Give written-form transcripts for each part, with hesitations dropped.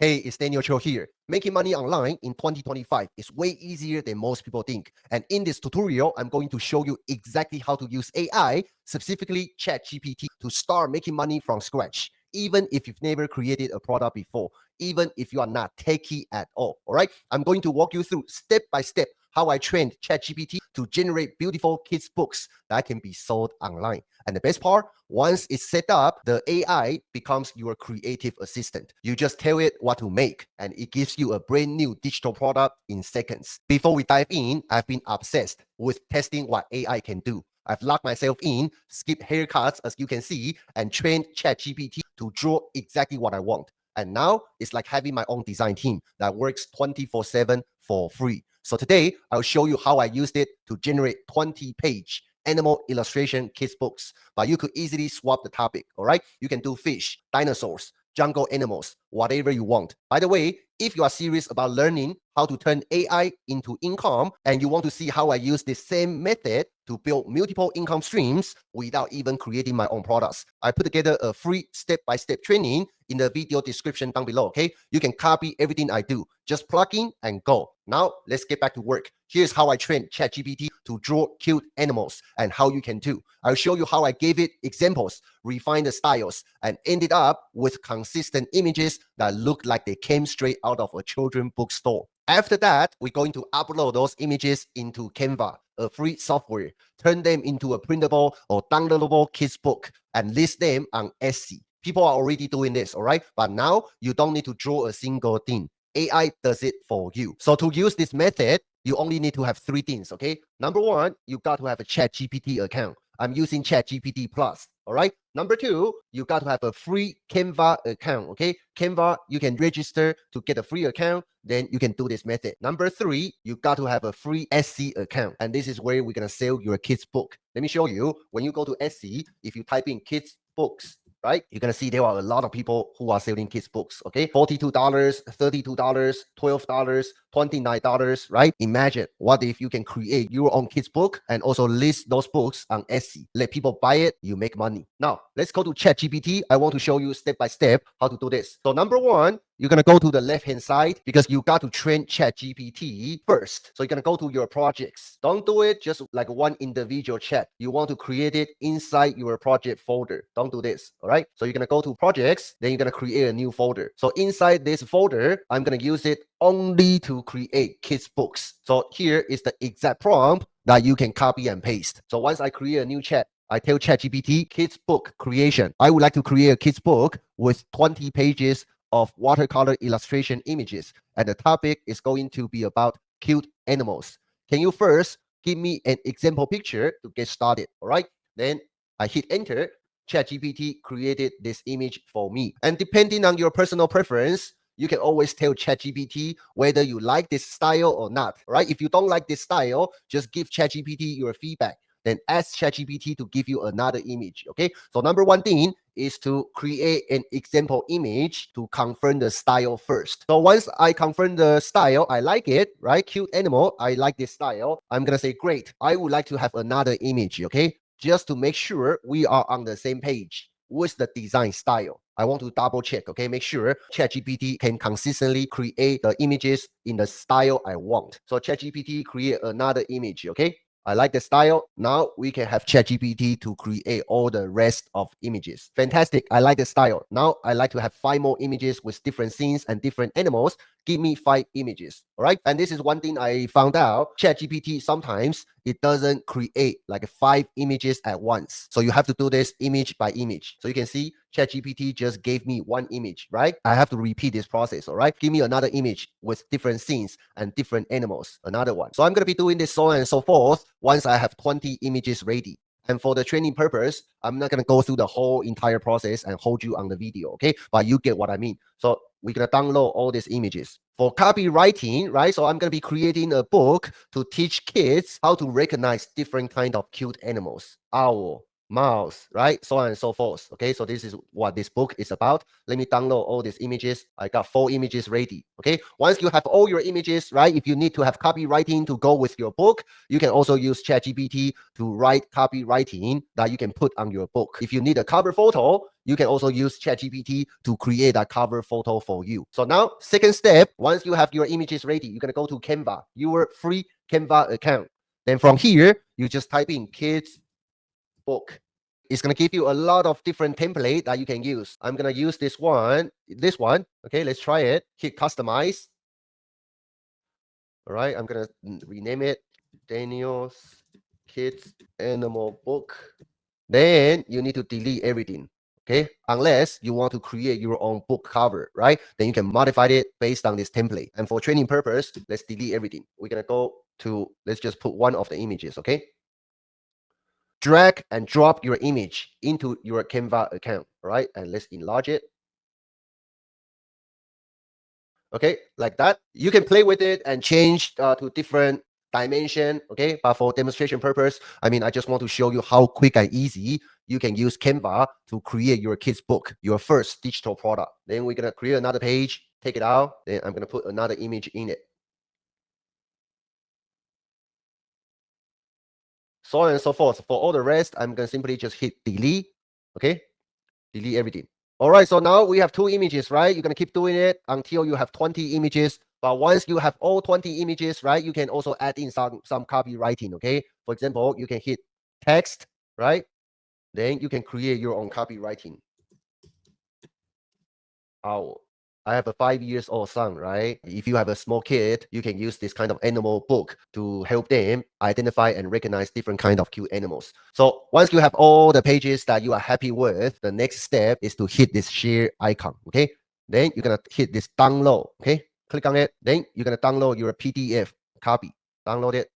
Hey, it's Daniel Cho here. Making money online in 2025 is way easier than most people think. And in this tutorial, I'm going to show you exactly how to use AI, specifically ChatGPT, to start making money from scratch, even if you've never created a product before, even if you are not techie at all right? I'm going to walk you through step by step how I trained ChatGPT to generate beautiful kids' books that can be sold online. And the best part, once it's set up, the AI becomes your creative assistant. You just tell it what to make, and it gives you a brand new digital product in seconds. Before we dive in, I've been obsessed with testing what AI can do. I've locked myself in, skipped haircuts as you can see, and trained ChatGPT to draw exactly what I want. And now it's like having my own design team that works 24/7 for free. So today, I'll show you how I used it to generate 20-page animal illustration kids books. But you could easily swap the topic, all right? You can do fish, dinosaurs, jungle animals, whatever you want. By the way, if you are serious about learning how to turn AI into income and you want to see how I use the same method to build multiple income streams without even creating my own products, I put together a free step-by-step training in the video description down below, okay? You can copy everything I do. Just plug in and go. Now, let's get back to work. Here's how I trained ChatGPT to draw cute animals and how you can too. I'll show you how I gave it examples, refined the styles, and ended up with consistent images that look like they came straight out of a children's bookstore. After that, we're going to upload those images into Canva, a free software, turn them into a printable or downloadable kids book, and list them on Etsy. People are already doing this, all right? But now you don't need to draw a single thing. AI does it for you. So to use this method, you only need to have three things, okay? Number one, you got to have a ChatGPT account. I'm using ChatGPT Plus, all right? Number two, you got to have a free Canva account, okay? Canva, you can register to get a free account, then you can do this method. Number three, you got to have a free Etsy account, and this is where we're gonna sell your kids' book. Let me show you. When you go to Etsy, if you type in kids' books, right? You're gonna see there are a lot of people who are selling kids books, okay? $42, $32, $12, $29, right? Imagine what if you can create your own kids book and also list those books on Etsy. Let people buy it, you make money. Now, let's go to ChatGPT. I want to show you step by step how to do this. So number one, you're gonna go to the left-hand side because you got to train ChatGPT first. So you're gonna go to your projects. Don't do it just like one individual chat. You want to create it inside your project folder. Don't do this, all right? So you're gonna go to projects, then you're gonna create a new folder. So inside this folder, I'm gonna use it only to create kids books. So here is the exact prompt that you can copy and paste. So once I create a new chat, I tell ChatGPT kids book creation. I would like to create a kids book with 20 pages of watercolor illustration images, and the topic is going to be about cute animals. Can you first give me an example picture to get started? All right, then I hit enter. ChatGPT created this image for me, and depending on your personal preference, you can always tell ChatGPT whether you like this style or not, right? If you don't like this style, just give ChatGPT your feedback, then ask ChatGPT to give you another image, okay? So number one thing is to create an example image to confirm the style first. So once I confirm the style, I like it, right? Cute animal, I like this style. I'm gonna say, great, I would like to have another image, okay? Just to make sure we are on the same page with the design style. I want to double check, okay? Make sure ChatGPT can consistently create the images in the style I want. So ChatGPT create another image, okay? I like the style. Now we can have ChatGPT to create all the rest of images. Fantastic. I like the style. Now I like to have 5 more images with different scenes and different animals. Give me 5 images. All right. And this is one thing I found out. ChatGPT sometimes it doesn't create like 5 images at once. So you have to do this image by image. So you can see ChatGPT just gave me 1 image, right? I have to repeat this process, all right? Give me another image with different scenes and different animals, another one. So I'm going to be doing this so on and so forth once I have 20 images ready. And for the training purpose, I'm not going to go through the whole entire process and hold you on the video, okay? But you get what I mean. So we're going to download all these images. For copywriting, right? So I'm going to be creating a book to teach kids how to recognize different kind of cute animals. Owl, mouse, right? So on and so forth. Okay, so this is what this book is about. Let me download all these images. I got 4 images ready. Okay, once you have all your images, right? If you need to have copywriting to go with your book, you can also use ChatGPT to write copywriting that you can put on your book. If you need a cover photo, you can also use ChatGPT to create a cover photo for you. So now, second step, once you have your images ready, you're gonna go to Canva, your free Canva account. Then from here, you just type in kids book. It's gonna give you a lot of different template that you can use. I'm gonna use this one. Okay, let's try it. Hit customize. All right, I'm gonna rename it Daniel's Kids Animal Book. Then you need to delete everything. Okay, unless you want to create your own book cover, right? Then you can modify it based on this template. And for training purpose, let's delete everything. We're gonna go to, let's just put one of the images, okay? Drag and drop your image into your Canva account, right? And let's enlarge it. Okay, like that. You can play with it and change to different dimension. Okay, but for demonstration purpose, I mean, I just want to show you how quick and easy you can use Canva to create your kids book, your first digital product. Then we're gonna create another page, take it out. Then I'm gonna put another image in it. So on and so forth. For all the rest, I'm gonna simply just hit delete. Okay, delete everything. All right, so now we have 2 images, right? You're gonna keep doing it until you have 20 images. But once you have all 20 images, right, you can also add in some copywriting, okay? For example, you can hit text, right? Then you can create your own copywriting. Oh, I have a 5 years old son, right? If you have a small kid, you can use this kind of animal book to help them identify and recognize different kind of cute animals. So once you have all the pages that you are happy with, the next step is to hit this share icon, okay? Then you're gonna hit this download, okay? Click on it. Then you're gonna download your PDF copy. Download it.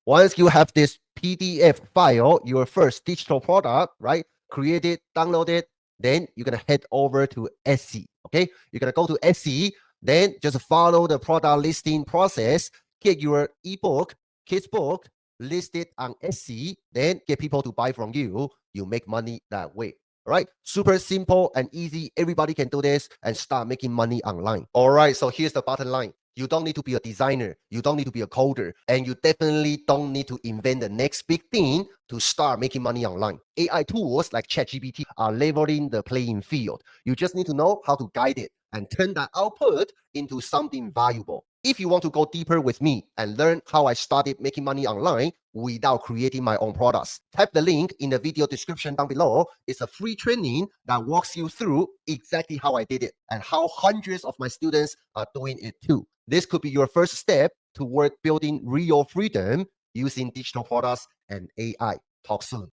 Once you have this PDF file, your first digital product, right? Create it, download it, then you're gonna head over to Etsy. Okay, you're gonna go to Etsy, then just follow the product listing process, get your ebook, kids book, list it on Etsy, then get people to buy from you. You make money that way. All right, super simple and easy. Everybody can do this and start making money online. All right, so here's the bottom line. You don't need to be a designer. You don't need to be a coder. And you definitely don't need to invent the next big thing to start making money online. AI tools like ChatGPT are leveling the playing field. You just need to know how to guide it and turn that output into something valuable. If you want to go deeper with me and learn how I started making money online without creating my own products, tap the link in the video description down below. It's a free training that walks you through exactly how I did it and how hundreds of my students are doing it too. This could be your first step toward building real freedom using digital products and AI. Talk soon.